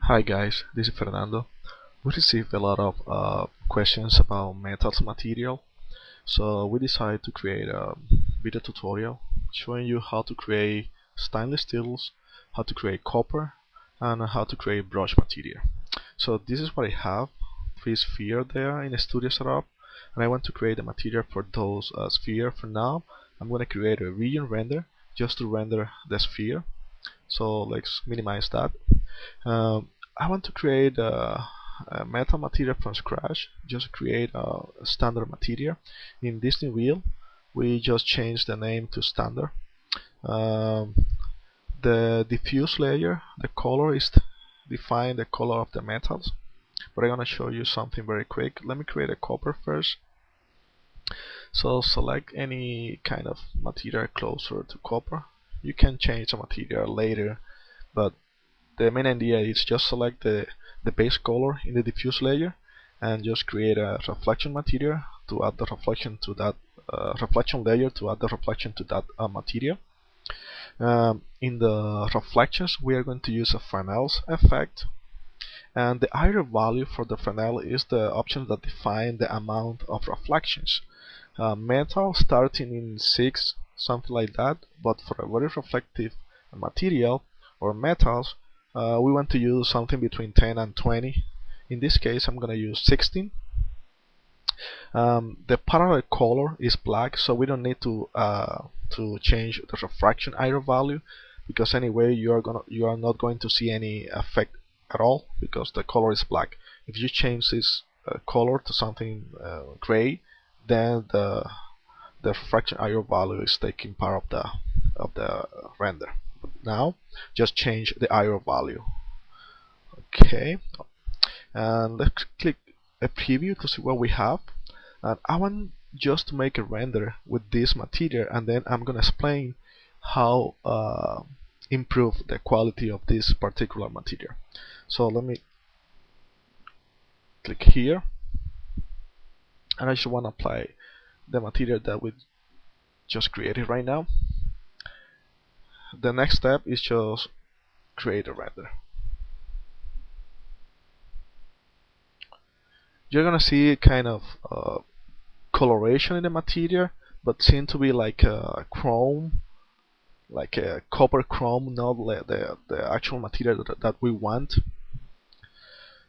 Hi guys, this is Fernando. We received a lot of questions about metals material, so we decided to create a video tutorial showing you how to create stainless steels, how to create copper, and how to create brush material. So this is what I have, 3 spheres there in a studio setup, and I want to create a material for those spheres. For now, I'm going to create a region render just to render the sphere. So let's minimize that. I want to create a metal material from scratch. Just create a standard material. In this new wheel, we just change the name to standard. Um, the diffuse layer, the color is define the color of the metals. But I'm gonna show you something very quick. Let me create a copper first. So select any kind of material closer to copper. You can change the material later, but the main idea is just select the base color in the diffuse layer and just create a reflection material to add the reflection to that reflection layer to add the reflection to that material. In the reflections, we are going to use a Fresnel's effect, and the higher value for the Fresnel is the option that define the amount of reflections. Metal starting in 6, something like that, but for a very reflective material or metals, we want to use something between 10 and 20. In this case, I'm going to use 16. The parallel color is black, so we don't need to change the refraction error value, because anyway you are not going to see any effect at all because the color is black. If you change this color to something gray, then the refraction error value is taking part of the render. But now just change the error value. Okay, and let's click a preview to see what we have. And I want just to make a render with this material, and then I'm gonna explain how improve the quality of this particular material. So let me click here, and I just want to apply the material that we just created right now. The next step is just create a render. You're gonna see kind of coloration in the material, but seem to be like a chrome, like a copper chrome, not the actual material that we want.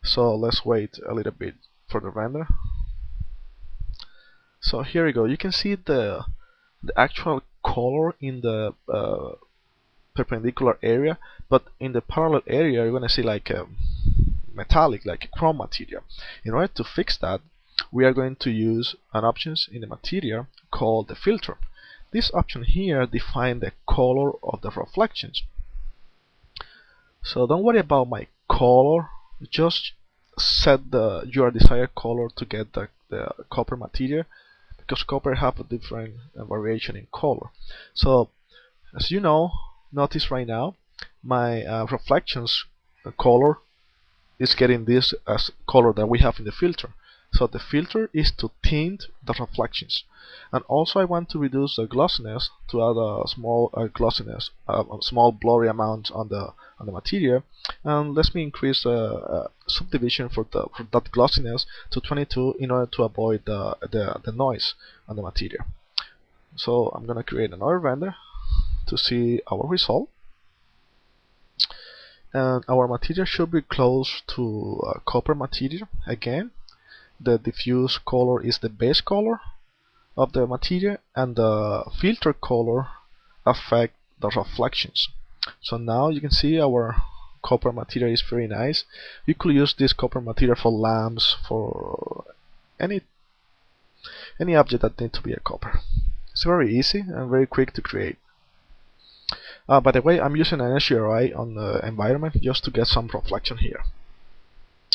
So let's wait a little bit for the render. So here we go. You can see the actual color in the perpendicular area, but in the parallel area you're gonna see like a metallic, like a chrome material. In order to fix that, we are going to use an option in the material called the filter. This option here defines the color of the reflections. So don't worry about my color, just set your desired color to get the copper material, because copper have a different variation in color. So as you know, notice right now my reflections color is getting this as color that we have in the filter. So the filter is to tint the reflections, and also I want to reduce the glossiness to add a small glossiness, a small blurry amount on the material, and let me increase subdivision for that glossiness to 22 in order to avoid the noise on the material. So I'm gonna create another render to see our result. And our material should be close to copper material. Again, the diffuse color is the base color of the material, and the filter color affect the reflections. So now you can see our copper material is very nice. You could use this copper material for lamps, for any object that needs to be a copper. It's very easy and very quick to create. By the way, I'm using an HDRI on the environment just to get some reflection here.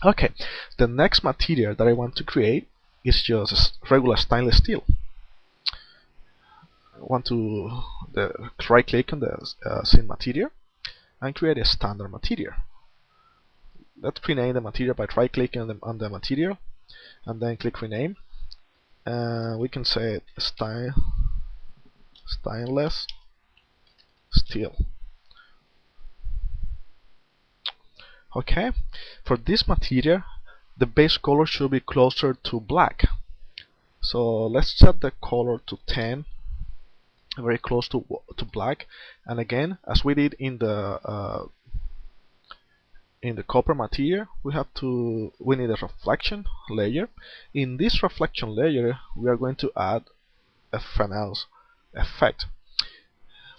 Okay, the next material that I want to create is just regular stainless steel. I want to right click on the scene material and create a standard material. Let's rename the material by right clicking on the material and then click rename. We can say stainless steel. Okay, for this material the base color should be closer to black, so let's set the color to 10, very close to black. And again, as we did in the copper material, we need a reflection layer. In this reflection layer we are going to add a Fresnel's effect.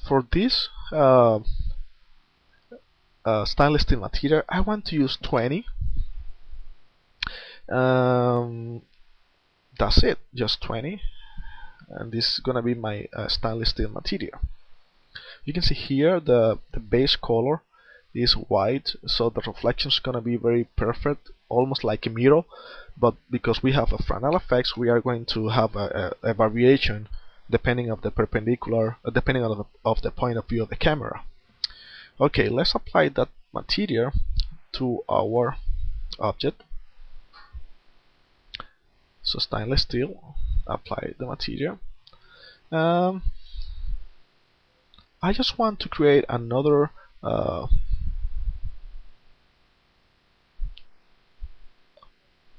For this stainless steel material I want to use 20. That's it, just 20, and this is gonna be my stainless steel material. You can see here the base color is white, so the reflection is gonna be very perfect, almost like a mirror. But because we have a Fresnel effects, we are going to have a variation depending of the perpendicular, depending of the point of view of the camera. Okay, let's apply that material to our object. So stainless steel, apply the material. I just want to create another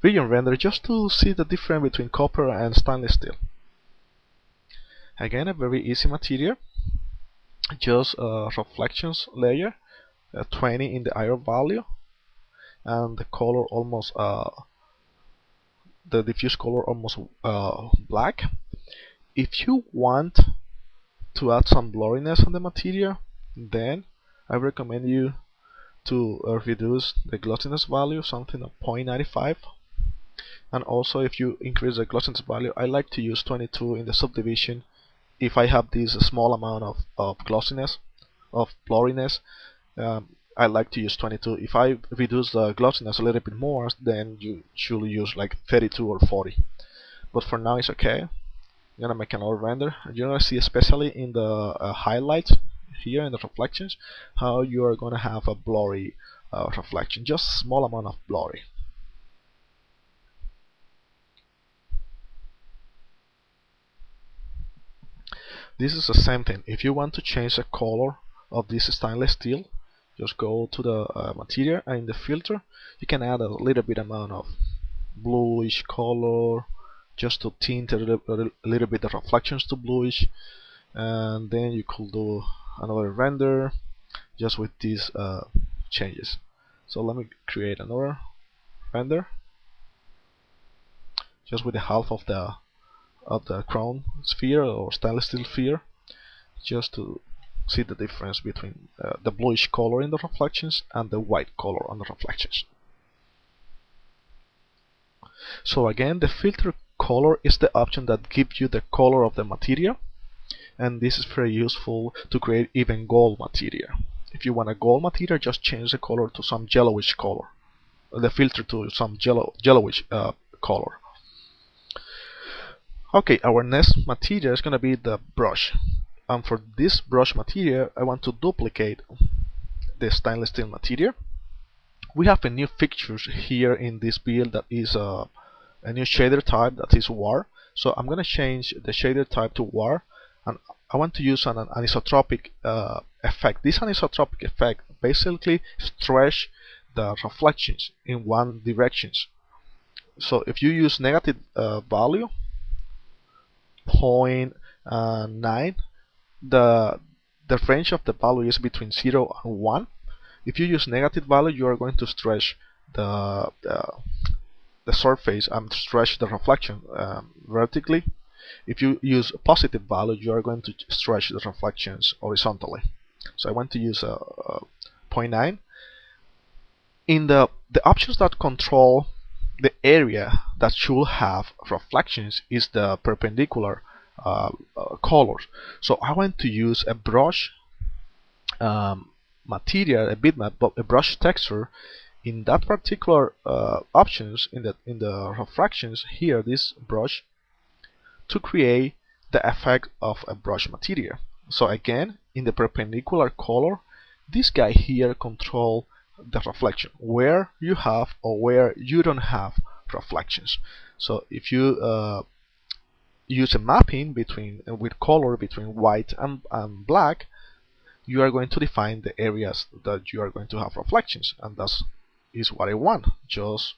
region render just to see the difference between copper and stainless steel. Again, a very easy material, just a reflections layer, 20 in the iron value, and the color almost the diffuse color almost black. If you want to add some blurriness on the material, then I recommend you to reduce the glossiness value, something of 0.95. And also, if you increase the glossiness value, I like to use 22 in the subdivision. If I have this small amount of glossiness, of blurriness, I like to use 22. If I reduce the glossiness a little bit more, then you should use like 32 or 40. But for now it's okay. I'm gonna make another render. You're gonna see, especially in the highlights here in the reflections, how you are gonna have a blurry reflection, just a small amount of blurry. This is the same thing. If you want to change the color of this stainless steel, just go to the material, and in the filter you can add a little bit amount of bluish color just to tint a little bit the reflections to bluish, and then you could do another render just with these changes. So let me create another render just with the half of the crown sphere or stainless steel sphere, just to see the difference between the bluish color in the reflections and the white color on the reflections. So again, the filter color is the option that gives you the color of the material, and this is very useful to create even gold material. If you want a gold material, just change the color to some yellowish color, the filter to some yellowish color. Okay, our next material is going to be the brush, and for this brush material I want to duplicate the stainless steel material. We have a new feature here in this build that is a new shader type, that is war. So I'm going to change the shader type to war, and I want to use an anisotropic effect. This anisotropic effect basically stretch the reflections in one direction. So if you use negative value 0.9, the range of the value is between 0 and 1. If you use negative value, you are going to stretch the surface and stretch the reflection vertically. If you use positive value, you are going to stretch the reflections horizontally. So I want to use 0.9. In the options that control the area that should have reflections is the perpendicular colors. So I want to use a brush material, a bitmap, but a brush texture. In that particular options, in the refractions here, this brush, to create the effect of a brush material. So again, in the perpendicular color, this guy here control the reflection, where you have or where you don't have reflections. So if you use a mapping between with color between white and black, you are going to define the areas that you are going to have reflections, and that's is what I want. Just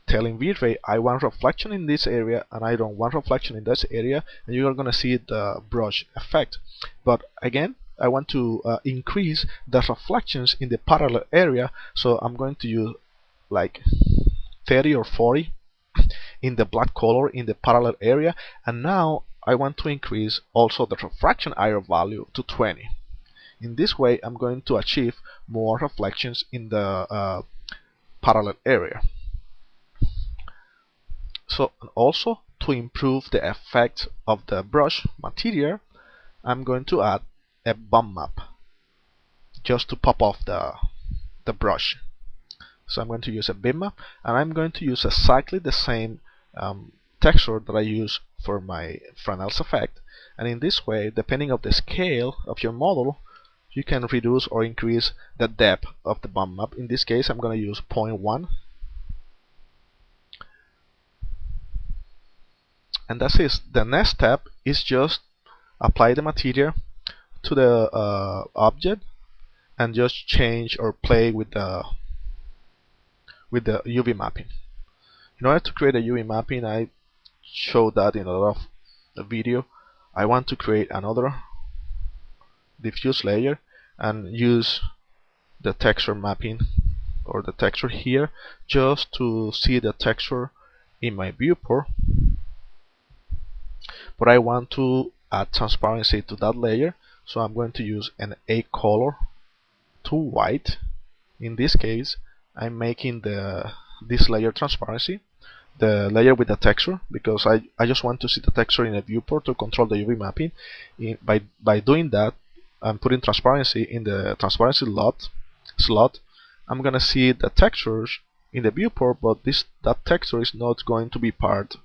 telling VRay I want reflection in this area and I don't want reflection in this area, and you are gonna see the brush effect. But again, I want to increase the reflections in the parallel area, so I'm going to use like 30 or 40 in the black color in the parallel area, and now I want to increase also the refraction error value to 20. In this way I'm going to achieve more reflections in the parallel area. So also, to improve the effect of the brush material, I'm going to add a bump map just to pop off the brush. So I'm going to use a bitmap, and I'm going to use exactly the same texture that I use for my Fresnel's effect. And in this way, depending on the scale of your model, you can reduce or increase the depth of the bump map. In this case, I'm going to use 0.1. And that's it. The next step is just apply the material to the object and just change or play with the UV mapping. In order to create a UV mapping, I showed that in a lot of the video. I want to create another diffuse layer and use the texture mapping or the texture here just to see the texture in my viewport. But I want to add transparency to that layer, so I'm going to use an A color to white. In this case, I'm making this layer transparency, the layer with the texture, because I just want to see the texture in a viewport to control the UV mapping. By doing that, I'm putting transparency in the transparency slot. I'm gonna see the textures in the viewport, but that texture is not going to be part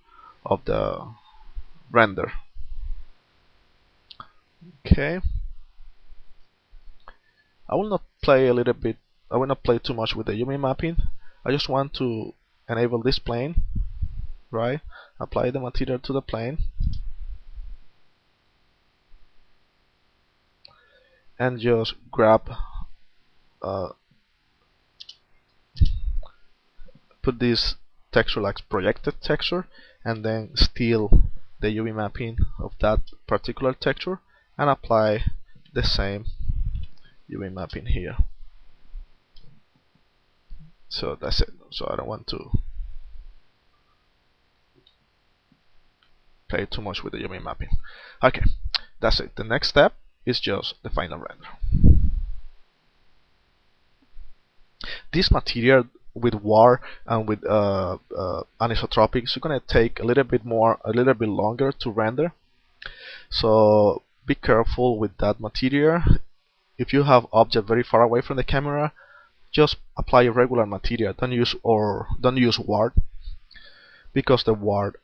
of the render. Okay. I will not play too much with the UV mapping. I just want to enable this plane, right? Apply the material to the plane and just grab put this texture like projected texture, and then steal the UV mapping of that particular texture and apply the same UV mapping here. So that's it. So I don't want to play too much with the UV mapping. Okay, that's it. The next step is just the final render. This material with war and with anisotropics is gonna take a little bit longer to render. So be careful with that material. If you have object very far away from the camera, just apply a regular material. Don't use ward, because the ward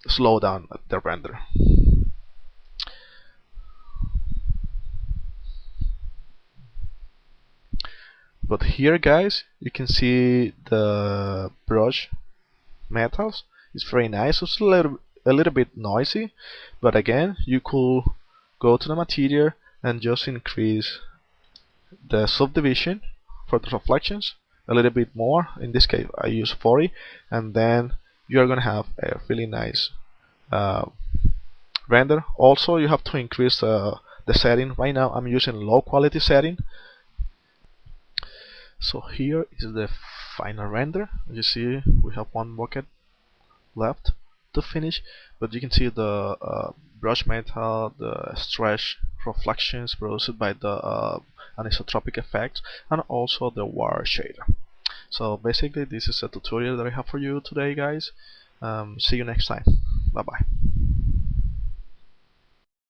slow down the render. But here, guys, you can see the brush metals. It's very nice. It's a little bit noisy, but again, you could go to the material and just increase the subdivision for the reflections a little bit more. In this case, I use 40, and then you are gonna have a really nice render. Also, you have to increase the setting. Right now, I'm using low quality setting. So here is the final render. As you see, we have one bucket left to finish, but you can see the brush metal, the stretch reflections produced by the anisotropic effect, and also the war shader. So basically, this is a tutorial that I have for you today, guys. See you next time. Bye bye.